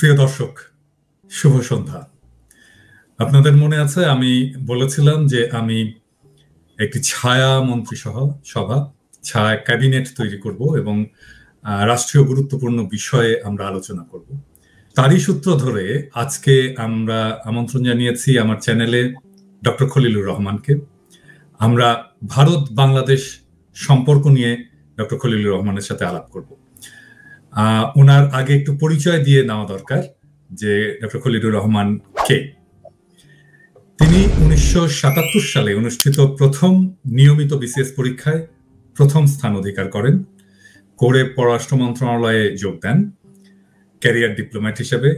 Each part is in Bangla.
প্রিয় দর্শক, শুভ সন্ধ্যা। আপনাদের মনে আছে আমি বলেছিলাম যে আমি একটি ছায়া মন্ত্রিসভা ছায়া ক্যাবিনেট তৈরি করব এবং রাষ্ট্রীয় গুরুত্বপূর্ণ বিষয়ে আমরা আলোচনা করব। তারই সূত্র ধরে আজকে আমরা আমন্ত্রণ জানিয়েছি আমার চ্যানেলে ডক্টর খলিলুর রহমানকে। আমরা ভারত বাংলাদেশ সম্পর্ক নিয়ে ডক্টর খলিলুর রহমানের সাথে আলাপ করব। ওনার আগে একটু পরিচয় দিয়ে নেওয়া দরকার যে ডক্টর খলিলুর রহমান কে। তিনি 1977 সালে অনুষ্ঠিত প্রথম নিয়মিত বিসিএস পরীক্ষায় প্রথম স্থান অধিকার করেন, করে পররাষ্ট্র মন্ত্রণালয়ে যোগ দেন ক্যারিয়ার ডিপ্লোম্যাট হিসেবে।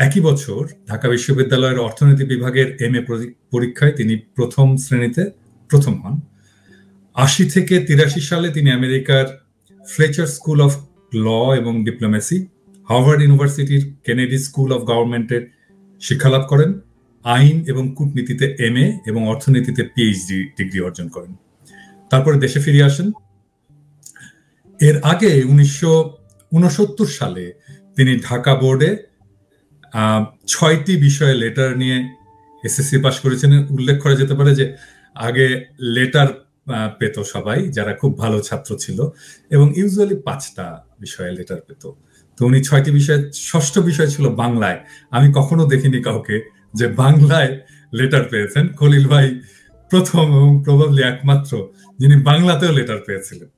একই বছর ঢাকা বিশ্ববিদ্যালয়ের অর্থনীতি বিভাগের MA পরীক্ষায় তিনি প্রথম শ্রেণীতে প্রথম হন। 80 থেকে 83 সালে তিনি আমেরিকার ফ্লেচার স্কুল অফ ল এবং ডিপ্লোমেসি, হার্ভার্ড ইউনিভার্সিটির কেনেডি স্কুল অফ গভর্নমেন্টের শিক্ষালাভ করেন। আইন এবং কূটনীতিতে MA এবং অর্থনীতিতে PhD ডিগ্রি অর্জন করেন। তারপরে দেশে ফিরে আসেন। এর আগে 1969 সালে তিনি ঢাকা বোর্ডে 6টি বিষয়ে লেটার নিয়ে SSC পাস করেছেন। উল্লেখ করা যেতে পারে যে আগে লেটার পেত সবাই যারা খুব ভালো ছাত্র ছিল, এবং ইউজুয়ালি 5টা বিষয়ে লেটার পেত। তো উনি 6টি বিষয়ে, ষষ্ঠ বিষয় ছিল বাংলায়। আমি কখনো দেখিনি কাউকে যে বাংলায় লেটার পেয়েছেন। খলিল ভাই প্রথম এবং প্রবাবলি একমাত্র যিনি বাংলাতেও লেটার পেয়েছিলেন।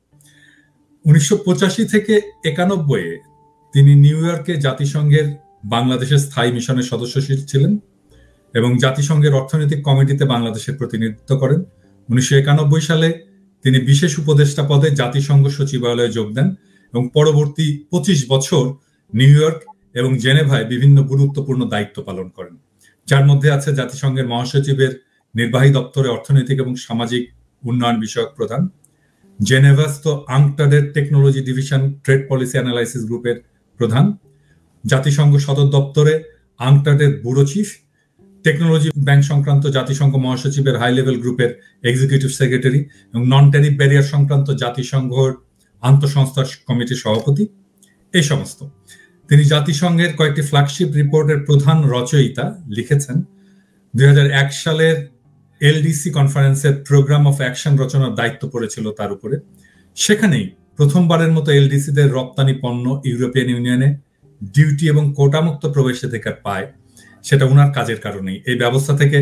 1985 থেকে 91 তিনি নিউ ইয়র্কে জাতিসংঘের বাংলাদেশের স্থায়ী মিশনের সদস্য ছিলেন এবং জাতিসংঘের অর্থনৈতিক কমিটিতে বাংলাদেশের প্রতিনিধিত্ব করেন। 1991 সালে তিনি বিশেষ উপদেষ্টা পদে জাতিসংঘ সচিবালয়ে যোগ দেন এবং পরবর্তী 25 বছর নিউ ইয়র্ক এবং জেনেভায় বিভিন্ন গুরুত্বপূর্ণ দায়িত্ব পালন করেন, যার মধ্যে আছে জাতিসংঘের মহাসচিবের নির্বাহী দপ্তরে অর্থনৈতিক এবং সামাজিক উন্নয়ন বিষয়ক প্রধান, জেনেভাস্থ আংটাডের technology division trade policy analysis গ্রুপের প্রধান, জাতিসংঘ সদর দপ্তরে আংটাডের ব্যুরো চিফ, টেকনোলজি ব্যাংক সংক্রান্ত জাতিসংঘ মহাসচিবের হাই লেভেল গ্রুপের এক্সিকিউটিভ সেক্রেটারি এবং নন ট্যারিফ ব্যারিয়ার সংক্রান্ত জাতিসংঘের আন্তঃসংস্থা কমিটির সভাপতি। এই সমস্ত তিনি জাতিসংঘের কয়েকটি ফ্ল্যাগশিপ রিপোর্টের প্রধান রচয়িতা, লিখেছেন। 2001 সালের LDC কনফারেন্সের প্রোগ্রাম অফ অ্যাকশন রচনার দায়িত্ব পড়েছিল তার উপরে। সেখানেই প্রথমবারের মতো LDC-দের রপ্তানি পণ্য ইউরোপিয়ান ইউনিয়নে ডিউটি এবং কোটামুক্ত প্রবেশাধিকার পায়। সেটা ওনার কাজের কারণেই। এই ব্যবস্থা থেকে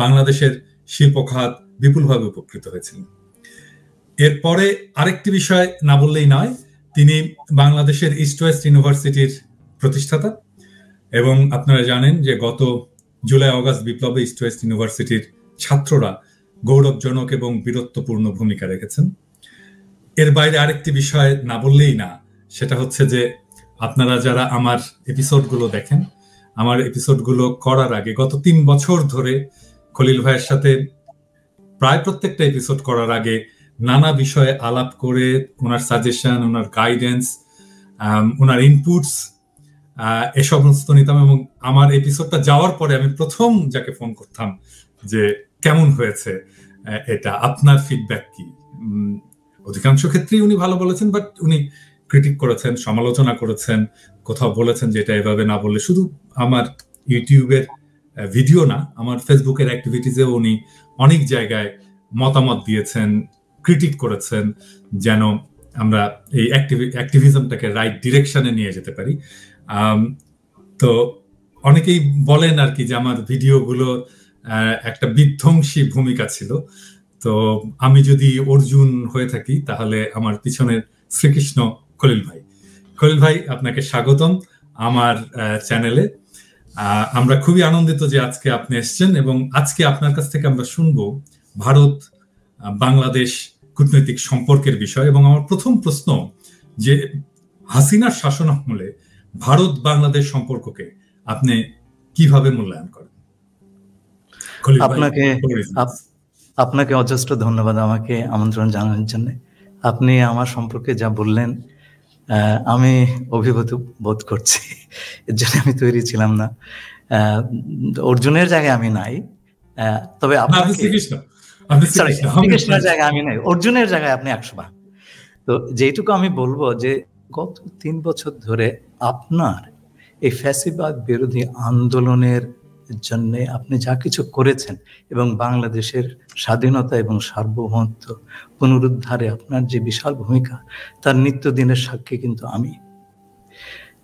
বাংলাদেশের শিল্প খাত বিপুলভাবে উপকৃত হয়েছিল। এরপরে আরেকটি বিষয় না বললেই নয়, তিনি বাংলাদেশের ইস্ট ওয়েস্ট ইউনিভার্সিটির প্রতিষ্ঠাতা এবং আপনারা জানেন যে গত জুলাই অগাস্ট বিপ্লবে ইস্ট ওয়েস্ট ইউনিভার্সিটির ছাত্ররা গৌরবজনক এবং বীরত্বপূর্ণ ভূমিকা রেখেছেন। এর বাইরে আরেকটি বিষয় না বললেই না, সেটা হচ্ছে যে আপনারা যারা আমার এপিসোডগুলো দেখেন, আমার এপিসোডগুলো করার আগে গত 3 বছর ধরে খলিল ভাইয়ের সাথে প্রায় প্রত্যেকটা এপিসোড করার আগে নানা বিষয়ে আলাপ করে ওনার সাজেশন, ওনার গাইডেন্স, ওনার ইনপুটস এ সমস্ত নিতাম। এবং আমার এপিসোডটা যাওয়ার পরে আমি প্রথম যাকে ফোন করতাম যে কেমন হয়েছে এটা, আপনার ফিডব্যাক কি। অধিকাংশ ক্ষেত্রেই উনি ভালো বলেছেন, বাট উনি ক্রিটিক করেছেন, সমালোচনা করেছেন, কোথাও বলেছেন যে এটা এভাবে না বললে। শুধু আমার ইউটিউবের ভিডিও না, আমার ফেসবুকের অ্যাক্টিভিটিসেও উনি অনেক জায়গায় মতামত দিয়েছেন, ক্রিটিক করেছেন, যেন আমরা এই অ্যাক্টিভিজমটাকে রাইট ডিরেকশনে নিয়ে যেতে পারি। তো অনেকেই বলেন আর কি যে আমার ভিডিওগুলো একটা বিধ্বংসী ভূমিকা ছিল। তো আমি যদি অর্জুন হয়ে থাকি তাহলে আমার পিছনের শ্রীকৃষ্ণ খলিল ভাই। খলিল ভাই, আপনাকে স্বাগতম আমার চ্যানেলে। আমরা খুবই আনন্দিত যে আজকে আপনি এসেছেন এবং আজকে আপনার কাছ থেকে আমরা শুনবো ভারত বাংলাদেশ কূটনৈতিক সম্পর্কের বিষয়। এবং আমার প্রথম প্রশ্ন যে হাসিনার শাসন আমলে ভারত বাংলাদেশ সম্পর্ককে আপনি কিভাবে মূল্যায়ন করেন? আপনাকে অজস্র ধন্যবাদ আমাকে আমন্ত্রণ জানানোর জন্য। আপনি আমার সম্পর্কে যা বললেন আমি অভিভূত বোধ করছি। এর জন্য আমি তৈরি ছিলাম না। অর্জুনের জায়গায় আমি নাই, তবে শ্রীকৃষ্ণের জায়গায় আমি নাই, অর্জুনের জায়গায় আপনি 100 ভাগ। তো যেটুকু আমি বলবো যে গত 3 বছর ধরে আপনার এই ফ্যাসিবাদ বিরোধী আন্দোলনের জন্য আপনি যা কিছু করেছেন এবং বাংলাদেশের স্বাধীনতা এবং সার্বভৌমত্ব পুনরুদ্ধারে আপনার যে বিশাল ভূমিকা, তার নিত্যদিনের সাক্ষী কিন্তু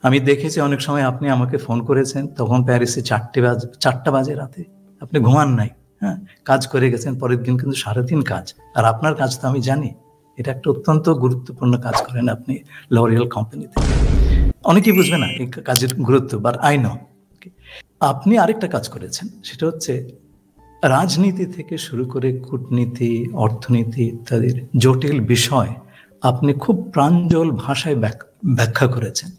আমি দেখেছি অনেক সময় আপনি আমাকে ফোন করেছেন, তখন প্যারিসে 4টা বাজে রাতে, আপনি ঘুমান নাই, হ্যাঁ, কাজ করে গেছেন, পরের দিন কিন্তু সারাদিন কাজ। আর আপনার কাজ তো আমি জানি, এটা একটা অত্যন্ত গুরুত্বপূর্ণ কাজ করেন আপনি লরিয়াল কোম্পানিতে। অনেকেই বুঝবে না এই কাজের গুরুত্ব, বাট আই নো। আপনি আরেকটা কাজ করেছেন, সেটা হচ্ছে রাজনীতি থেকে শুরু করে কূটনীতি, অর্থনীতি ইত্যাদির জটিল বিষয় আপনি খুব প্রাঞ্জল ভাষায় ব্যাখ্যা করেছেন।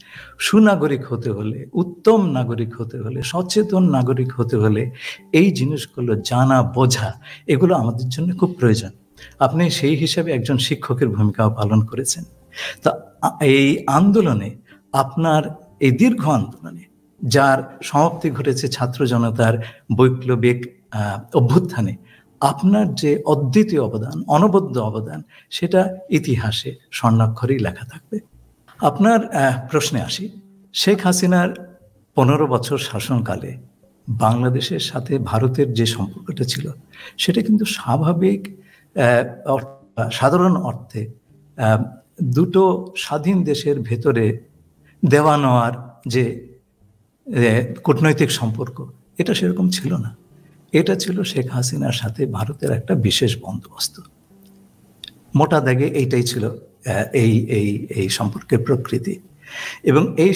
সুনাগরিক হতে হলে, উত্তম নাগরিক হতে হলে, সচেতন নাগরিক হতে হলে এই জিনিসগুলো জানা, বোঝা, এগুলো আমাদের জন্য খুব প্রয়োজন। আপনি সেই হিসাবে একজন শিক্ষকের ভূমিকাও পালন করেছেন। তা এই আন্দোলনে, আপনার এই দীর্ঘ আন্দোলনে, যার সমাপ্তি ঘটেছে ছাত্র জনতার বৈপ্লবিক অভ্যুত্থানে, আপনার যে অদ্বিতীয় অবদান, অনবদ্য অবদান, সেটা ইতিহাসে স্বর্ণাক্ষরেই লেখা থাকবে। আপনার প্রশ্নে আসি, শেখ হাসিনার 15 বছর শাসনকালে বাংলাদেশের সাথে ভারতের যে সম্পর্কটা ছিল, সেটা কিন্তু স্বাভাবিক, সাধারণ অর্থে দুটো স্বাধীন দেশের ভেতরে দেওয়া নেওয়ার যে কূটনৈতিক সম্পর্ক, এটা সেরকম ছিল না। এটা ছিল শেখ হাসিনার সাথে ভারতের একটা বিশেষ বন্দোবস্ত। মোটা দাগে এইটাই ছিল এই সম্পর্কের প্রকৃতি। এবং এই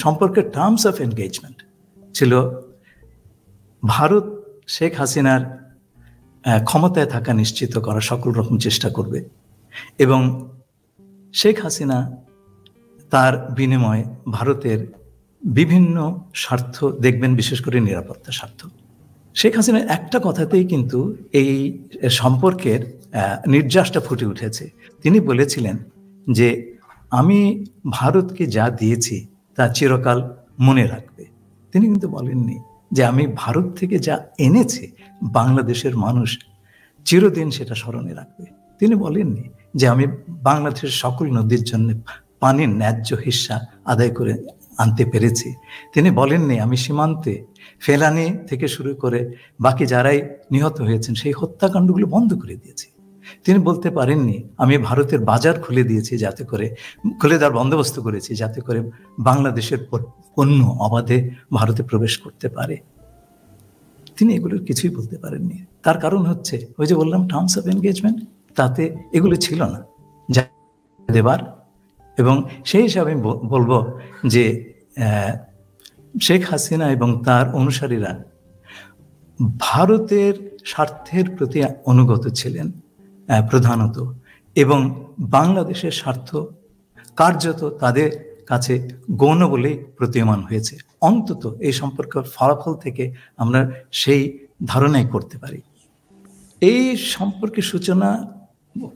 সম্পর্কের টার্মস অফ এনগেজমেন্ট ছিল, ভারত শেখ হাসিনার ক্ষমতায় থাকা নিশ্চিত করার সকল রকম চেষ্টা করবে, এবং শেখ হাসিনা তার বিনিময়ে ভারতের বিভিন্ন স্বার্থ দেখবেন, বিশেষ করে নিরাপত্তা স্বার্থ। শেখ হাসিনার একটা কথাতেই কিন্তু এই সম্পর্কের নির্যাসটা ফুটে উঠেছে। তিনি বলেছিলেন যে আমি ভারতকে যা দিয়েছি তা চিরকাল মনে রাখবে। তিনি কিন্তু বলেননি যে আমি ভারত থেকে যা এনেছি বাংলাদেশের মানুষ চিরদিন সেটা স্মরণে রাখবে। তিনি বলেননি যে আমি বাংলাদেশের সকল নদীর জন্য পানির ন্যায্য হিস্সা আদায় করে আনতে পেরেছি। তিনি বলেননি আমি সীমান্তে ফেলানি থেকে শুরু করে বাকি যারাই নিহত হয়েছেন সেই হত্যাকাণ্ডগুলো বন্ধ করে দিয়েছি। তিনি বলতে পারেননি আমি ভারতের বাজার খুলে দিয়েছি, যাতে করে খুলে দেওয়ার বন্দোবস্ত করেছি যাতে করে বাংলাদেশের পণ্য অবাধে ভারতে প্রবেশ করতে পারে। তিনি এগুলোর কিছুই বলতে পারেননি। তার কারণ হচ্ছে ওই যে বললাম টার্মস অফ এনগেজমেন্ট, তাতে এগুলো ছিল না যা দেবার। এবং সেই হিসাবে বলবো যে শেখ হাসিনা এবং তার অনুসারীরা ভারতের স্বার্থের প্রতি অনুগত ছিলেন প্রধানত, এবং বাংলাদেশের স্বার্থ কার্যত তাদের কাছে গৌণ বলেই প্রতীয়মান হয়েছে। অন্তত এই সম্পর্কের ফলাফল থেকে আমরা সেই ধারণাই করতে পারি। এই সম্পর্কের সূচনা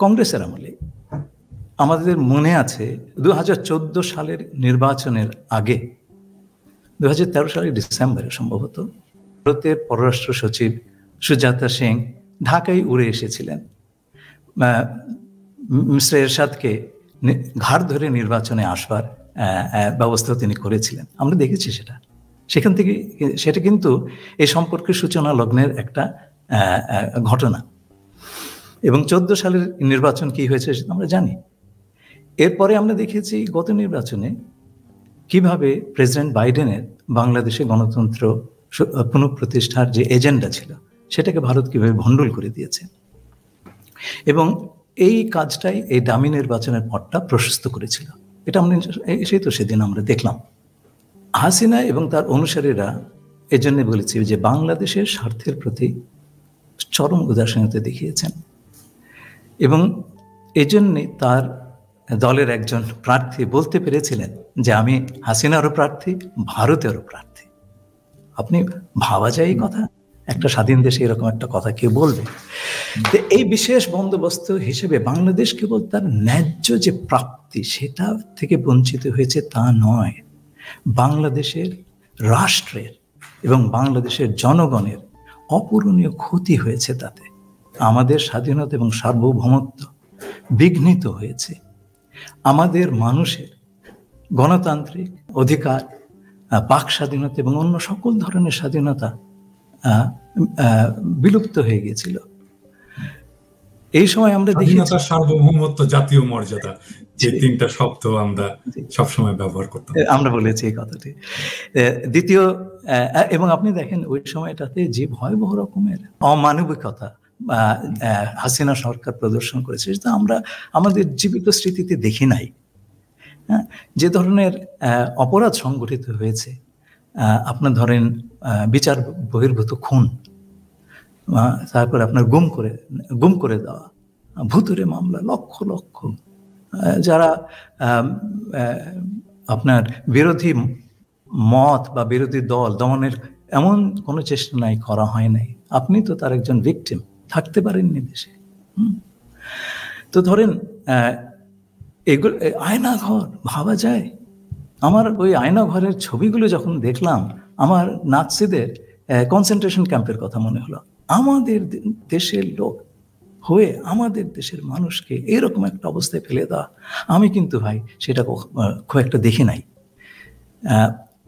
কংগ্রেসের আমলে। আমাদের মনে আছে 2014 সালের নির্বাচনের আগে, 2013 সালের ডিসেম্বরে সম্ভবত, ভারতের পররাষ্ট্র সচিব সুজাতা সিং ঢাকায় উড়ে এসেছিলেন। মিস্টার এরশাদকে ঘাড় ধরে নির্বাচনে আসবার ব্যবস্থা তিনি করেছিলেন। আমরা দেখেছি সেটা। সেখান থেকে সেটা কিন্তু এই সম্পর্কের সূচনা লগ্নের একটা ঘটনা। এবং 14 সালের নির্বাচন কি হয়েছে সেটা আমরা জানি। এরপরে আমরা দেখেছি গত নির্বাচনে কিভাবে প্রেসিডেন্ট বাইডেনের বাংলাদেশে গণতন্ত্র পুনঃপ্রতিষ্ঠার যে এজেন্ডা ছিল সেটাকে ভারত কিভাবে ভণ্ডুল করে দিয়েছে। এবং এই কাজটাই এই দামি নির্বাচনের পথটা প্রশস্ত করেছিল। এটা আমরা সেদিন আমরা দেখলাম। হাসিনা এবং তার অনুসারীরা এজন্য বলেছে যে বাংলাদেশের স্বার্থের প্রতি চরম উদাসীনতা দেখিয়েছেন, এবং এজন্যে তার দলের একজন প্রার্থী বলতে পেরেছিলেন যে আমি হাসিনারও প্রার্থী, ভারতেরও প্রার্থী। আপনি ভাবা যায় এই কথা? একটা স্বাধীন দেশে এরকম একটা কথা কেউ বলবে? তো এই বিশেষ বন্দোবস্ত হিসেবে বাংলাদেশ কেবল তার ন্যায্য যে প্রাপ্তি সেটা থেকে বঞ্চিত হয়েছে তা নয়, বাংলাদেশের রাষ্ট্রের এবং বাংলাদেশের জনগণের অপূরণীয় ক্ষতি হয়েছে। তাতে আমাদের স্বাধীনতা এবং সার্বভৌমত্ব বিঘ্নিত হয়েছে। আমাদের মানুষের গণতান্ত্রিক অধিকার বাক স্বাধীনতা এবং অন্য সকল ধরনের স্বাধীনতা বিলুপ্ত হয়ে গিয়েছিল। এই সময় আমরা স্বাধীনতা, সার্বভৌমত্ব, জাতীয় মর্যাদা, যে তিনটা শব্দ আমরা সবসময় ব্যবহার করতাম, আমরা বলেছি এই কথাটি। দ্বিতীয়, এবং আপনি দেখেন ওই সময়টাতে যে ভয়াবহ রকমের অমানবিকতা হাসিনা সরকার প্রদর্শন করেছে, সেটা আমরা আমাদের জীবিত স্মৃতিতে দেখি নাই। যে ধরনের অপরাধ সংগঠিত হয়েছে, আপনার ধরেন বিচার বহির্ভূত খুন, তারপরে আপনার গুম করে দেওয়া, ভুতুরে মামলা, লক্ষ লক্ষ, যারা আপনার বিরোধী মত বা বিরোধী দল দমনের এমন কোনো চেষ্টা নাই, করা হয় নাই। আপনি তো তার একজন ভিকটিম, থাকতে পারেননি দেশে। তো ধরেন এগুলো আয়নাঘর ভাবা যায়। আমার ওই আয়নাঘরের ছবিগুলো যখন দেখলাম, আমার নাৎসিদের কনসেন্ট্রেশন ক্যাম্পের কথা মনে হলো। আমাদের দেশের লোক হয়ে আমাদের দেশের মানুষকে এরকম একটা অবস্থায় ফেলে দেওয়া, আমি কিন্তু ভাই সেটা খুব একটা দেখি নাই।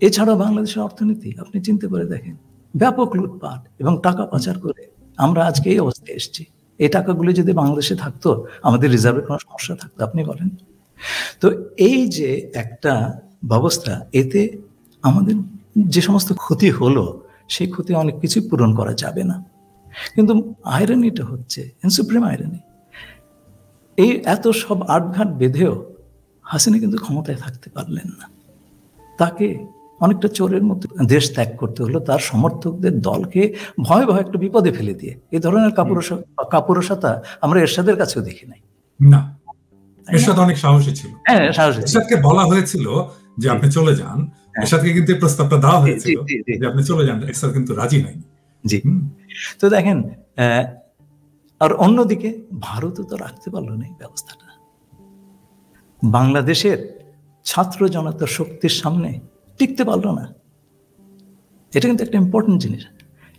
এছাড়া বাংলাদেশের অর্থনীতি আপনি চিন্তা করে দেখেন, ব্যাপক লুটপাট এবং টাকা পাচার করে আমরা আজকে এই অবস্থায় এসেছি। এই টাকাগুলো যদি বাংলাদেশে থাকতো, আমাদের রিজার্ভের কোনো সমস্যা থাকতো? আপনি বলেন। তো এই যে একটা ব্যবস্থা, এতে আমাদের যে সমস্ত ক্ষতি হলো, সেই ক্ষতি অনেক কিছু পূরণ করা যাবে না। কিন্তু আয়রনিটা হচ্ছে, সুপ্রিম আয়রনি, এই এত সব আটঘাট বেঁধেও হাসিনা কিন্তু ক্ষমতায় থাকতে পারলেন না। তাকে অনেকটা চোরের মতো দেশ ত্যাগ করতে হলো, তার সমর্থকদের দলকে ভয় ভয় একটা বিপদে ফেলে দিয়ে। এই ধরনের কাপুরুষতা আমরা এরশাদের কাছেও দেখি নাই। না, এরশাদ অনেক সাহসী ছিল। হ্যাঁ, সাহসী। এরশাদকে বলা হয়েছিল যে আপনি চলে যান, এরশাদকে কিন্তু এই প্রস্তাবটা দেওয়া হয়েছিল যে আপনি চলে যান, এরশাদ কিন্তু রাজি হয়নি। জি। তো দেখেন, আর অন্যদিকে ভারতও তো রাখতে পারলো না এই ব্যবস্থাটা। বাংলাদেশের ছাত্র জনতার শক্তির সামনে টিকতে পারলো না। এটা কিন্তু একটা ইম্পর্টেন্ট জিনিস।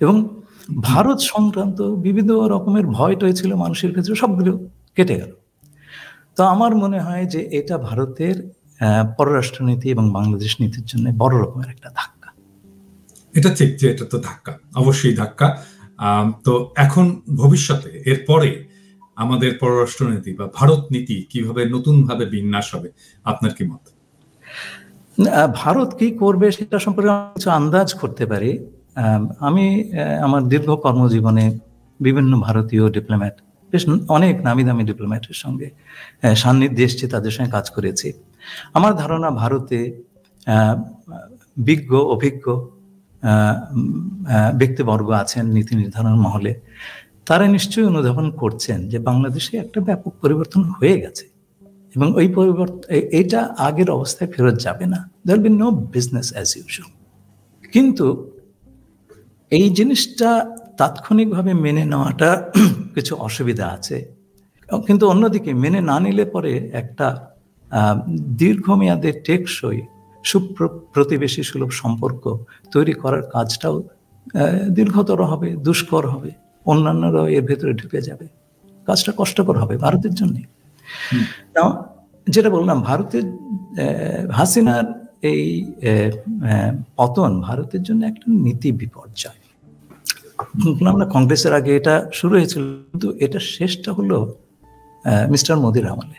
এবং ভারত সংক্রান্ত বিভিন্ন রকমের ভয় টয় ছিল মানুষের ক্ষেত্রে, সবগুলো কেটে গেল। তো আমার মনে হয় যে এটা ভারতের পররাষ্ট্রনীতি এবং বাংলাদেশ নীতির জন্য বড় রকমের একটা ধাক্কা। এটা ঠিক যে এটা তো ধাক্কা, অবশ্যই ধাক্কা। তো এখন ভবিষ্যতে এরপরে আমাদের পররাষ্ট্রনীতি বা ভারত নীতি কিভাবে নতুন ভাবে বিন্যাস হবে, আপনার কি মত? ভারত কি করবে সেটা সম্পর্কে কিছু আন্দাজ করতে পারি। আমি আমার দীর্ঘ কর্মজীবনে বিভিন্ন ভারতীয় ডিপ্লোম্যাট, বেশ অনেক নামি দামি ডিপ্লোম্যাটের সঙ্গে সান্নিধ্যে এসেছি, তাদের সঙ্গে কাজ করেছি। আমার ধারণা ভারতে বিজ্ঞ অভিজ্ঞ ব্যক্তিবর্গ আছেন নীতি নির্ধারণ মহলে, তারা নিশ্চয়ই অনুধাবন করছেন যে বাংলাদেশে একটা ব্যাপক পরিবর্তন হয়ে গেছে এবং ওই পরিবর্তন, এইটা আগের অবস্থায় ফেরত যাবে না। There be no business as usual. কিন্তু এই জিনিসটা তাৎক্ষণিকভাবে মেনে নেওয়াটা কিছু অসুবিধা আছে। কিন্তু অন্যদিকে মেনে না নিলে পরে একটা দীর্ঘমেয়াদে টেকসই প্রতিবেশী সুলভ সম্পর্ক তৈরি করার কাজটাও দীর্ঘতর হবে, দুষ্কর হবে, অন্যান্যরাও এর ভেতরে ঢুকে যাবে, কাজটা কষ্টকর হবে ভারতের জন্য। যেটা বললাম, ভারতের হাসিনার এই পতন ভারতের জন্য একটা নীতি বিপর্যয়। আমরা কংগ্রেসের আগে এটা শুরু হয়েছিল, কিন্তু এটা শেষটা হলো মিস্টার মোদির আমলে।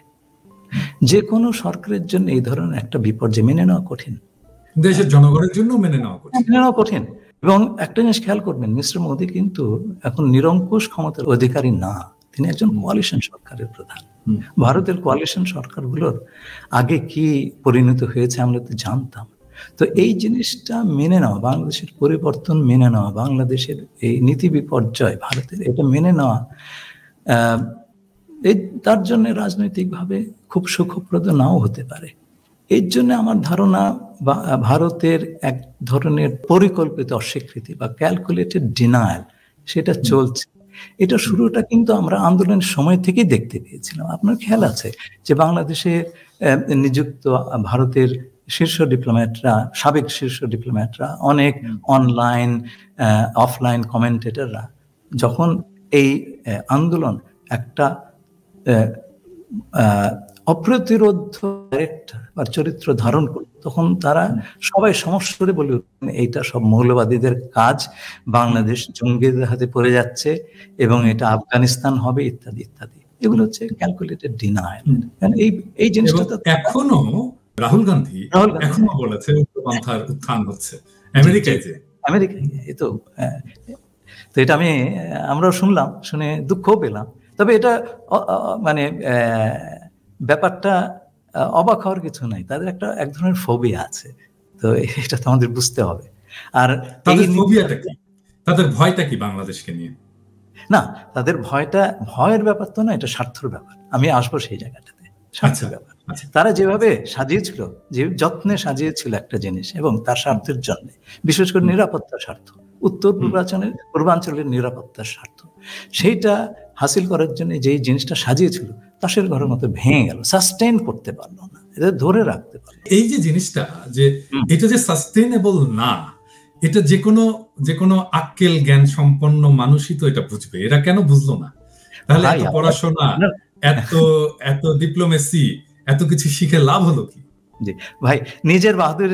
যে কোনো সরকারের জন্য এই ধরনের একটা বিপর্যয় মেনে নেওয়া কঠিন, দেশের জনগণের জন্য মেনে নেওয়া কঠিন। এবং একটা জিনিস খেয়াল করবেন, মিস্টার মোদি কিন্তু এখন নিরঙ্কুশ ক্ষমতার অধিকারী না, তিনি একজন কোয়ালিশন সরকারের প্রধান। ভারতের কোয়ালিশন সরকারগুলোর আগে কি পরিণত হয়েছে আমরা তো জানতাম। তো এই জিনিসটা মেনে নেওয়া, বাংলাদেশের পরিবর্তন মেনে নেওয়া, বাংলাদেশের এই নীতি বিপর্যয় ভারতের, এটা মেনে নেওয়া তার জন্য রাজনৈতিকভাবে খুব সুখপ্রদ নাও হতে পারে। এর জন্য আমার ধারণা ভারতের এক ধরনের পরিকল্পিত অস্বীকৃতি বা ক্যালকুলেটেড ডিনায়াল সেটা চলছে। এটা শুরুটা কিন্তু আমরা আন্দোলনের সময় থেকেই দেখতে পেয়েছিলাম। আপনার খেয়াল আছে যে বাংলাদেশে নিযুক্ত ভারতের শীর্ষ ডিপ্লোম্যাটরা, সাবেক শীর্ষ ডিপ্লোম্যাটরা, অনেক অনলাইন অফলাইন কমেন্টেটররা যখন এই আন্দোলন একটা অপ্রতিরোধ ক্যারেক্টার বা চরিত্র ধারণ করল, তখন তারা সবাই সমস্বরে বলে উঠলেন এইটা সব মৌলবাদীদের কাজ, বাংলাদেশ জঙ্গিদের হাতে পড়ে যাচ্ছে এবং এটা আফগানিস্তান হবে ইত্যাদি ইত্যাদি। এগুলো হচ্ছে ক্যালকুলেটেড ডিনায়াল। এই জিনিসটা এখনো রাহুল গান্ধী এখনো বলেছে উগ্রপন্থার উত্থান হচ্ছে আমেরিকায়, যে আমেরিকায়। তো এটা আমরাও শুনলাম, শুনে দুঃখও পেলাম। তবে এটা মানে ব্যাপারটা অবাক হওয়ার কিছু নাই, তাদের এক ধরনের ফোবিয়া আছে, তো এটা তো আমাদের বুঝতে হবে। আর তাদের ফোবিয়াটা কি, তাদের ভয়টা কি বাংলাদেশকে নিয়ে? না, তাদের ভয়ের ব্যাপার তো না, এটা স্বার্থের ব্যাপার। আমি আসবো সেই জায়গাটাতে, স্বার্থের ব্যাপার। তারা যেভাবে সাজিয়েছিল, যে যত্নে সাজিয়েছিল একটা জিনিস, এবং তার স্বার্থের জন্য, বিশেষ করে নিরাপত্তার স্বার্থ, উত্তর পূর্বাঞ্চলের নিরাপত্তার স্বার্থ, সেইটা হাসিল করার জন্য যেই জিনিসটা সাজিয়েছিল তাসের ঘরের মতো ভেঙে গেল, সাস্টেইন করতে পারলো না, এটা ধরে রাখতে পারলো। এই যে জিনিসটা, যে এটা যে সাস্টেইনেবল না, এটা যে কোনো আক্কেল জ্ঞান সম্পন্ন মানুষই তো এটা বুঝবে। এরা কেন বুঝলো না? তাহলে এত পড়াশোনা, এত ডিপ্লোমেসি, এত কিছু শিখে লাভ হলো কি? জি ভাই, নিজের বাহাদুর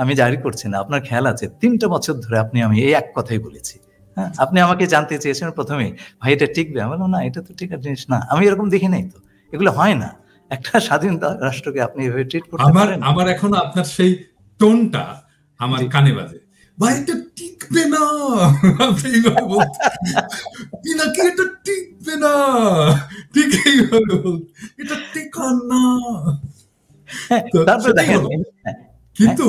আমি জারি করছি না। আপনার খেয়াল আছে 3টা বছর ধরে আমি এই এক কথাই বলেছি। হ্যাঁ, আপনি আমাকে জানতে চেয়েছেন প্রথমে, ভাই এটা টিকবে? আমি বললাম না, এটা তো টিকার জিনিস না। আমি এরকম দেখি নাই তো, এগুলো হয় না। একটা স্বাধীন রাষ্ট্রকে আপনি এভাবে ট্রিট করতে পারেন? আমার এখনো আপনার সেই টোনটা আমার কানে বাজে, ভাই এটা টিকবে না, আপনি এইভাবে বলতে, নাকি এটা টিকবে না, ঠিক এইভাবে বলতে, এটা টিকার না। তারপরে দেখেন, কিন্তু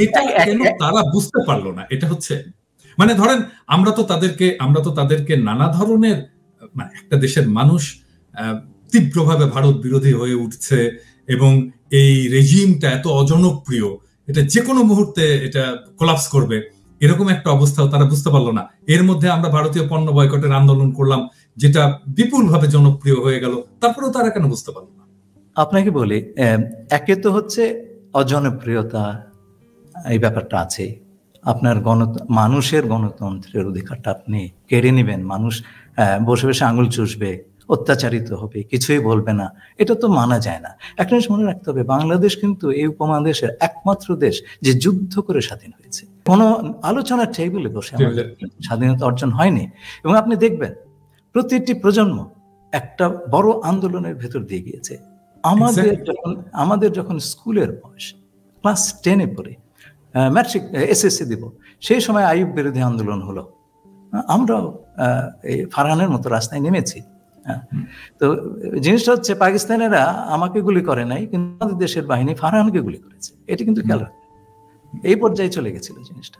এটা কেন তারা বুঝতে পারলো না? এটা হচ্ছে, মানে ধরেন আমরা তো তাদেরকে নানা ধরনের, মানে একটা দেশের মানুষ তীব্রভাবে ভারত বিরোধী হয়ে উঠছে এবং এই রেজিমটা এত অজনপ্রিয়, এটা যে কোনো মুহূর্তে এটা কোলাপস করবে, এরকম একটা অবস্থাও তারা বুঝতে পারলো না। এর মধ্যে আমরা ভারতীয় পণ্য বয়কটের আন্দোলন করলাম, যেটা বিপুলভাবে জনপ্রিয় হয়ে গেল, তারপরেও তারা কেন বুঝতে পারলো না? আপনাকে বলি, একে তো হচ্ছে অজনপ্রিয়তা, এই ব্যাপারটা আছে। আপনার মানুষের গণতন্ত্রের অধিকারটা আপনি কেড়ে নেবেন, মানুষ বসে বসে আঙুল চুষবে, অত্যাচারিত হবে, কিছুই বলবে না, এটা তো মানা যায় না। একটা জিনিস মনে রাখতে হবে, বাংলাদেশ কিন্তু এই উপমহাদেশের একমাত্র দেশ যে যুদ্ধ করে স্বাধীন হয়েছে। কোনো আলোচনার টেবিলে বসে আমাদের স্বাধীনতা অর্জন হয়নি। এবং আপনি দেখবেন প্রতিটি প্রজন্ম একটা বড় আন্দোলনের ভেতর দিয়ে গিয়েছে। আমাদের যখন স্কুলের বয়স, ক্লাস 10-এ পড়ে, ম্যাট্রিক এসএসসি দিব, সেই সময় আইয়ুব বিরোধী আন্দোলন হলো, আমরাও এই ফারহানের মতো রাস্তায় নেমেছি। তো জিনিসটা হচ্ছে, পাকিস্তানেরা আমাকে গুলি করে নাই, কিন্তু আমাদের দেশের বাহিনী ফারহানকে গুলি করেছে। এটা কিন্তু খেয়াল রাখবেন, এই পর্যায়ে চলে গেছিল জিনিসটা।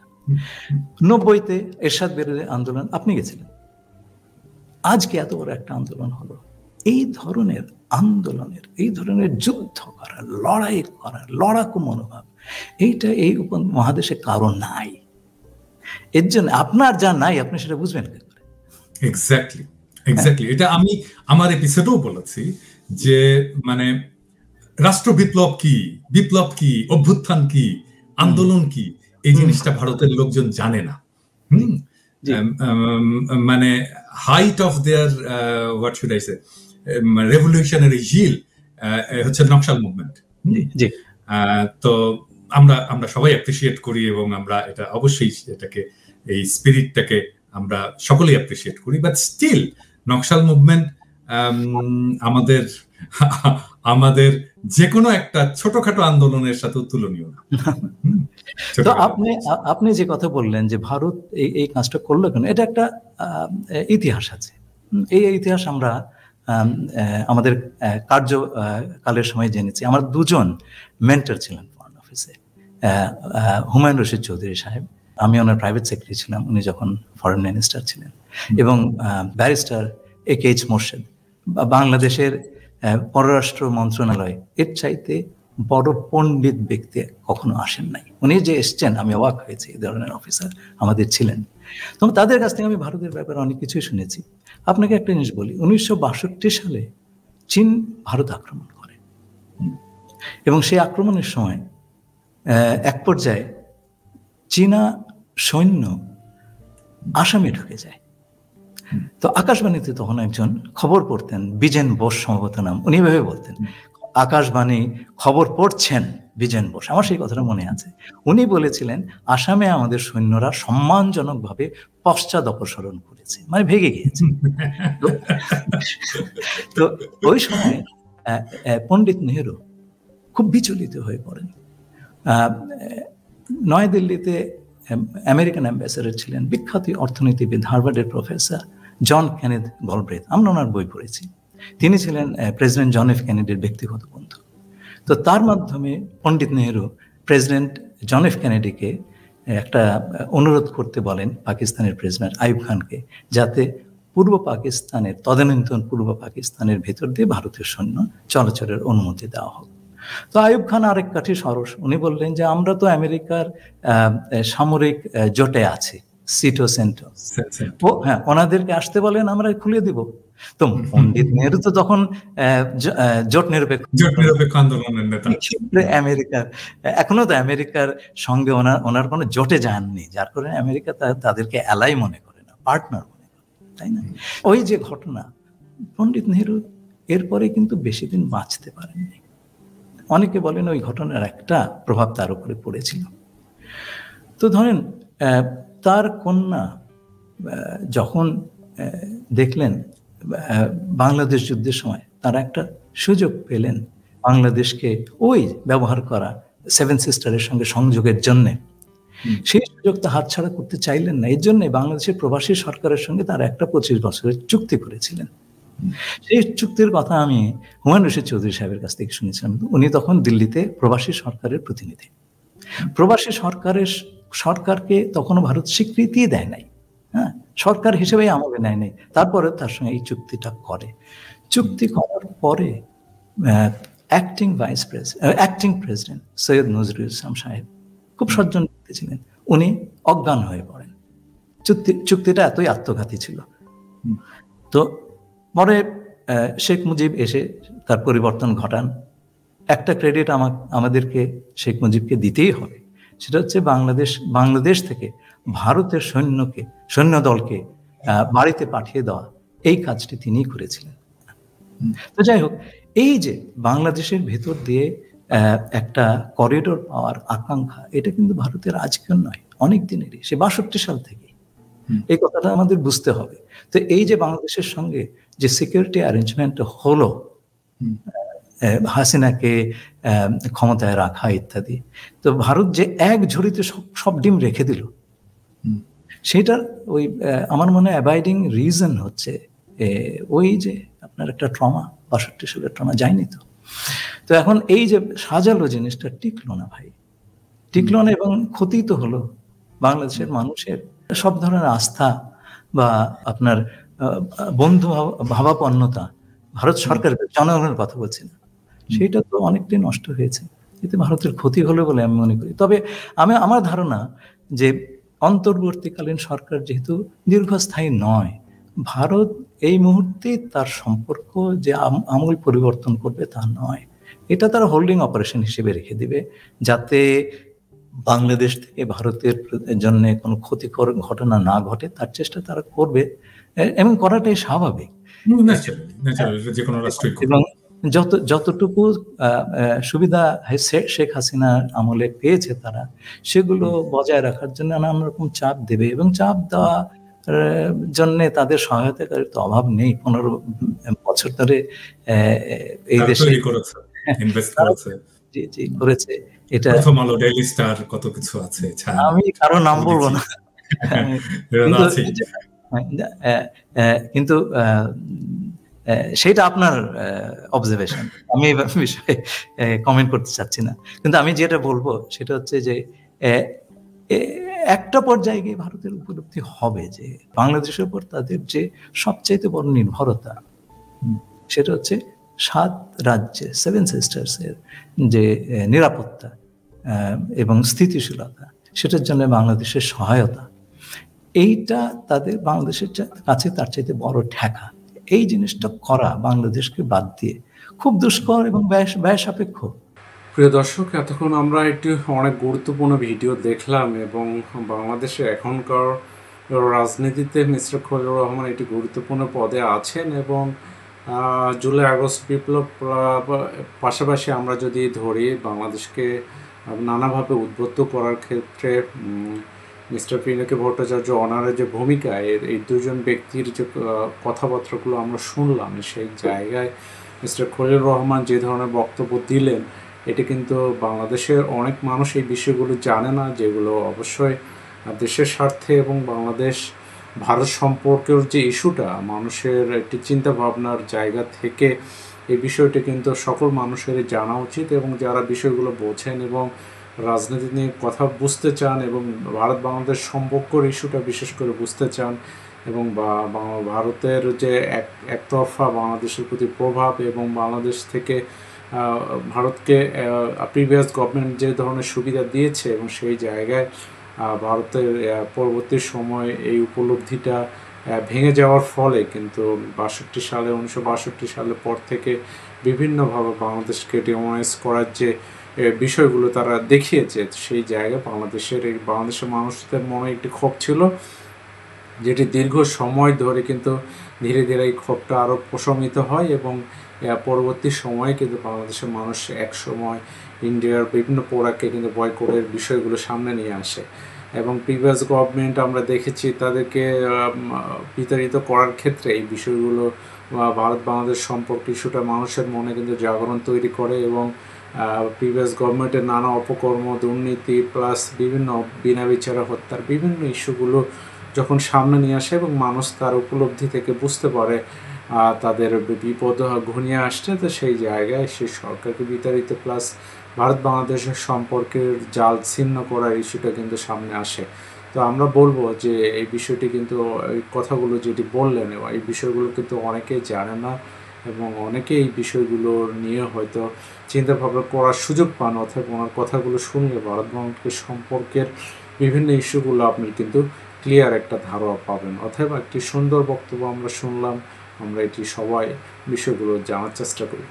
90-তে এরশাদ বিরোধী আন্দোলন, আপনি গেছিলেন। আজকে এত বড় একটা আন্দোলন হলো। এই ধরনের আন্দোলনের, এই ধরনের যুদ্ধ করা, লড়াই করা, লড়াকু মনোভাব, এইটা এই উপমহাদেশে কারণ নাই। এর জন্য আপনার যা নাই, আপনি সেটা বুঝবেন কি করে? এক্স্যাক্টলি। এটা আমি আমার এপিসোডেও বলেছি যে, মানে রাষ্ট্র বিপ্লব কি, অভ্যুত্থান কি, আন্দোলন কি, এই জিনিসটা ভারতের লোকজন জানে না। মানে height of their what should I say revolutionary zeal হচ্ছে নকশাল মুভমেন্ট। তো আমরা সবাই অ্যাপ্রিসিয়েট করি এবং আমরা এটা অবশ্যই এটাকে, এই স্পিরিটটাকে আমরা সকলেই অ্যাপ্রিসিয়েট করি, বাট স্টিল নকশাল মুভমেন্ট আমাদের যে কোনো একটা ছোটখাটো আন্দোলনের সাথে তুলনীয় না। তো আপনি যে কথা বললেন যে ভারত এই কাজটা করলো কেন, এটা একটা ইতিহাস আছে। এই ইতিহাস আমরা আমাদের কার্যকালের সময় জেনেছি। আমার 2জন মেন্টর ছিলেন ফরেন অফিসে, হুমায়ুন রশিদ চৌধুরী সাহেব, আমি ওনার প্রাইভেট সেক্রেটারি ছিলাম উনি যখন ফরেন মিনিস্টার ছিলেন, এবং ব্যারিস্টার AK-H মোর্শেদ, বাংলাদেশের পররাষ্ট্র মন্ত্রণালয় এর চাইতে বড় পণ্ডিত ব্যক্তি কখনো আসেন নাই। উনি যে এসছেন, আমি অবাক হয়েছি, এই ধরনের অফিসার আমাদের ছিলেন। তো তাদের কাছ থেকে আমি ভারতের ব্যাপারে অনেক কিছুই শুনেছি। আপনাকে একটা জিনিস বলি, 1962 সালে চীন ভারত আক্রমণ করে, এবং সেই আক্রমণের সময় এক পর্যায়ে চীনা সৈন্য আসামে ঢুকে যায়। তো আকাশবাণীতে তখন একজন খবর পড়তেন, বিজেন বোস সম্ভবত নাম, উনি এভাবে বলতেন, আকাশবাণী খবর পড়ছেন বিজেন বোস, আমার সেই কথাটা মনে আছে। উনি বলেছিলেন আসামে আমাদের সৈন্যরা সম্মানজনকভাবে পশ্চাৎ অপসরণ করেছে, মানে ভেগে গিয়েছে। তো ওই সময় পণ্ডিত নেহেরু খুব বিচলিত হয়ে পড়েন। নয়াদিল্লিতে আমেরিকান অ্যাম্বাসেডর ছিলেন বিখ্যাত অর্থনীতিবিদ, হার্ভার্ডের প্রফেসর জন কেনেথ গলব্রেথ, আমরা ওনার বই পড়েছি। তিনি ছিলেন প্রেসিডেন্ট জন এফ কেনেডির ব্যক্তিগত বন্ধু। তো তার মাধ্যমে পণ্ডিত নেহেরু প্রেসিডেন্ট জন এফ কেনেডিকে একটা অনুরোধ করতে বলেন পাকিস্তানের প্রেসিডেন্ট আইয়ুব খানকে, যাতে পূর্ব পাকিস্তানের, তদানীন্তন পূর্ব পাকিস্তানের ভেতর দিয়ে ভারতীয় সৈন্য চলাচলের অনুমতি দেওয়া হোক। তো আইয়ুব খান আরেক কাঠি সরস, উনি বললেন যে আমরা তো আমেরিকার সামরিক জোটে আছি, সিটো সেন্টো, হ্যাঁ, ওনাদেরকে আসতে বলেন, আমরা খুলে দিব। তো পণ্ডিত নেহেরু তো তখন জোট নিরপেক্ষ আন্দোলনের নেতা, আমেরিকার এখনো তো আমেরিকার সঙ্গে ওনার কোনো জোটে যাননি, যার কারণে আমেরিকা তাদেরকে অ্যালাই মনে করে না, পার্টনার মনে করে, তাই না? ওই যে ঘটনা, পণ্ডিত নেহেরু এরপরে কিন্তু বেশি দিন বাঁচতে পারেননি। অনেকে বলেন ওই ঘটনার একটা প্রভাব তার উপরে পড়েছিল। তো ধরেন তার কন্যা যখন দেখলেন বাংলাদেশ যুদ্ধের সময় তারা একটা সুযোগ পেলেন বাংলাদেশকে ওই ব্যবহার করা সেভেন সিস্টারের সঙ্গে সংযোগের জন্যে, সেই সুযোগটা হাতছাড়া করতে চাইলেন না। এই জন্যে বাংলাদেশের প্রবাসী সরকারের সঙ্গে তারা একটা 25 বছরের চুক্তি করেছিলেন। সেই চুক্তির কথা আমি হুমায়ুন রশিদ চৌধুরী সাহেবের কাছ থেকে শুনেছিলাম। উনি তখন দিল্লিতে প্রবাসী সরকারের প্রতিনিধি। প্রবাসী সরকারকে তখনও ভারত স্বীকৃতি দেয় নাই, হ্যাঁ, সরকার হিসেবে আমলে নেয় নাই। তারপরে তার সঙ্গে এই চুক্তিটা করে। চুক্তি করার পরে অ্যাক্টিং প্রেসিডেন্ট সৈয়দ নজরুল ইসলাম সাহেব খুব সজ্জন ব্যক্তি ছিলেন, উনি অজ্ঞান হয়ে পড়েন। চুক্তিটা এতই আত্মঘাতী ছিল। তো পরে শেখ মুজিব এসে তার পরিবর্তন ঘটান। একটা ক্রেডিট আমাদেরকে শেখ মুজিবকে দিতেই হবে, সেটা হচ্ছে বাংলাদেশ থেকে ভারতের সৈন্য দলকে বাড়িতে পাঠিয়ে দেওয়া, এই কাজটি তিনিই করেছিলেন। তো যাই হোক, এই যে বাংলাদেশের ভেতর দিয়ে একটা করিডোর পাওয়ার আকাঙ্ক্ষা, এটা কিন্তু ভারতের আজকের নয়, অনেক দিনেরই, সে 62 সাল থেকে। এই কথাটা আমাদের বুঝতে হবে। তো এই যে বাংলাদেশের সঙ্গে যে সিকিউরিটি অ্যারেঞ্জমেন্ট হলো, হাসিনাকে ক্ষমতায় রাখা ইত্যাদি, তো ভারত যে এক ঝুড়িতে সব ডিম রেখে দিল, সেটার ওই আমার মনে হয় অ্যাবাইডিং রিজন হচ্ছে ওই যে আপনার একটা ট্রমা, 62 সালের ট্রমা যায়নি তো। তো এখন এই যে সাজালো জিনিসটা টিকলো না ভাই, টিকলো না, এবং ক্ষতি তো হলো বাংলাদেশের মানুষের সব ধরনের আস্থা বা আপনার বন্ধু ভাবাপন্নতা, ভারত সরকারের জনগণের কথা বলছি না, সেটা তো অনেকটাই নষ্ট হয়েছে। এতে ভারতের ক্ষতি হলো বলে আমি মনে করি। তবে আমার ধারণা যে অন্তর্বর্তীকালীন সরকার যেহেতু দীর্ঘস্থায়ী নয়, ভারত এই মুহূর্তে তার সম্পর্ক যে আমূল পরিবর্তন করবে তা নয়, এটা তারা হোল্ডিং অপারেশন হিসেবে রেখে দিবে, যাতে বাংলাদেশ থেকে ভারতের জন্য কোনো ক্ষতিকর ঘটনা না ঘটে, তার চেষ্টা তারা করবে, এবং করাটাই স্বাভাবিক। এবং যতটুকু সুবিধা শেখ হাসিনার আমলে পেয়েছে তারা, সেগুলো বজায় রাখার জন্য নানান রকম চাপ দেবে, এবং চাপ দেওয়া জন্য তাদের সহায়তাকারীর তো অভাব নেই। 15 বছর ধরে এই দেশে করেছে। এটা কত কিছু আছে, আমি কারো নাম বলবো না, কিন্তু সেটা আপনার অবজারভেশন, আমি এই বিষয়ে কমেন্ট করতে চাচ্ছি না। কিন্তু আমি যেটা বলবো সেটা হচ্ছে যে একটা পর্যায়ে গিয়ে ভারতের উপলব্ধি হবে যে বাংলাদেশের উপর তাদের যে সবচাইতে বড় নির্ভরতা, সেটা হচ্ছে 7 রাজ্যে 7 সিস্টার্সের যে নিরাপত্তা এবং স্থিতিশীলতা, সেটার জন্য বাংলাদেশের সহায়তা, এইটা তাদের বাংলাদেশের কাছে তার চাইতে বড় ঠেকা। এই জিনিসটা করা বাংলাদেশকে বাদ দিয়ে খুব দুষ্কর এবং ব্যয় সাপেক্ষ। প্রিয় দর্শক, এতক্ষণ আমরা একটি অনেক গুরুত্বপূর্ণ ভিডিও দেখলাম, এবং বাংলাদেশে এখনকার রাজনীতিতে মিস্টার খলিলুর রহমান একটি গুরুত্বপূর্ণ পদে আছেন এবং জুলাই আগস্ট বিপ্লব পাশাপাশি আমরা যদি ধরি বাংলাদেশকে নানাভাবে উদ্বুদ্ধ করার ক্ষেত্রে মিস্টার পিনাকি ভট্টাচার্য অনারের যে ভূমিকা এই দুজন ব্যক্তির যে কথাবার্তাগুলো আমরা শুনলাম, সেই জায়গায় মিস্টার খলিলুর রহমান যে ধরনের বক্তব্য দিলেন, এটি কিন্তু বাংলাদেশের অনেক মানুষ এই বিষয়গুলো জানে না, যেগুলো অবশ্যই দেশের স্বার্থে এবং বাংলাদেশ ভারত সম্পর্কের যে ইস্যুটা মানুষের একটি চিন্তা ভাবনার জায়গা থেকে এই বিষয়টি কিন্তু সকল মানুষেরই জানা উচিত এবং যারা বিষয়গুলো বোঝেন এবং রাজনীতি নিয়ে কথা বুঝতে চান এবং ভারত বাংলাদেশ সম্পর্কের ইস্যুটা বিশেষ করে বুঝতে চান এবং ভারতের যে একতরফা বাংলাদেশের প্রতি প্রভাব এবং বাংলাদেশ থেকে ভারতকে প্রিভিয়াস গভর্নমেন্ট যে ধরনের সুবিধা দিয়েছে এবং সেই জায়গায় ভারতের পরবর্তী সময় এই উপলব্ধিটা ভেঙে যাওয়ার ফলে কিন্তু 1962 সালের পর থেকে বিভিন্নভাবে বাংলাদেশকে ডিমোনাইজ করার যে বিষয়গুলো তারা দেখিয়েছে, সেই জায়গায় বাংলাদেশের মানুষদের মনে একটি ক্ষোভ ছিল, যেটি দীর্ঘ সময় ধরে কিন্তু ধীরে ধীরে এই ক্ষোভটা আরও প্রশমিত হয় এবং পরবর্তী সময়ে কিন্তু বাংলাদেশের মানুষ এক সময় ইন্ডিয়ার বিভিন্ন প্রোডাক্টকে কিন্তু বয়কটের বিষয়গুলো সামনে নিয়ে আসে এবং প্রিভিয়াস গভর্নমেন্ট আমরা দেখেছি তাদেরকে বিতাড়িত করার ক্ষেত্রে এই বিষয়গুলো ভারত বাংলাদেশ সম্পর্কে ইস্যুটা মানুষের মনে কিন্তু জাগরণ তৈরি করে এবং প্রিভিয়াস গভর্নমেন্টের নানা অপকর্ম, দুর্নীতি প্লাস বিভিন্ন বিনা বিচারে হত্যার বিভিন্ন ইস্যুগুলো যখন সামনে নিয়ে আসে এবং মানুষ তার উপলব্ধি থেকে বুঝতে পারে তাদের বিপদ ঘনিয়ে আসছে, তো সেই জায়গায় সেই সরকারকে বিতাড়িত প্লাস ভারত বাংলাদেশের সম্পর্কের জাল ছিন্ন করার ইস্যুটা কিন্তু সামনে আসে। তো আমরা বলবো যে এই বিষয়টি কিন্তু এই কথাগুলো যেটি বললেন এই বিষয়গুলো কিন্তু অনেকেই জানে না এবং অনেকে এই বিষয়গুলো নিয়ে হয়তো চিন্তা ভাবনা করার সুযোগ পান, অর্থাৎ ওনার কথাগুলো শুনলে ভারত বাংলাদেশ সম্পর্কের বিভিন্ন ইস্যুগুলো আপনি কিন্তু ক্লিয়ার একটা ধারণা পাবেন। অথবা একটি সুন্দর বক্তব্য আমরা শুনলাম, আমরা এটি সবাই বিষয়গুলো জানার চেষ্টা করি।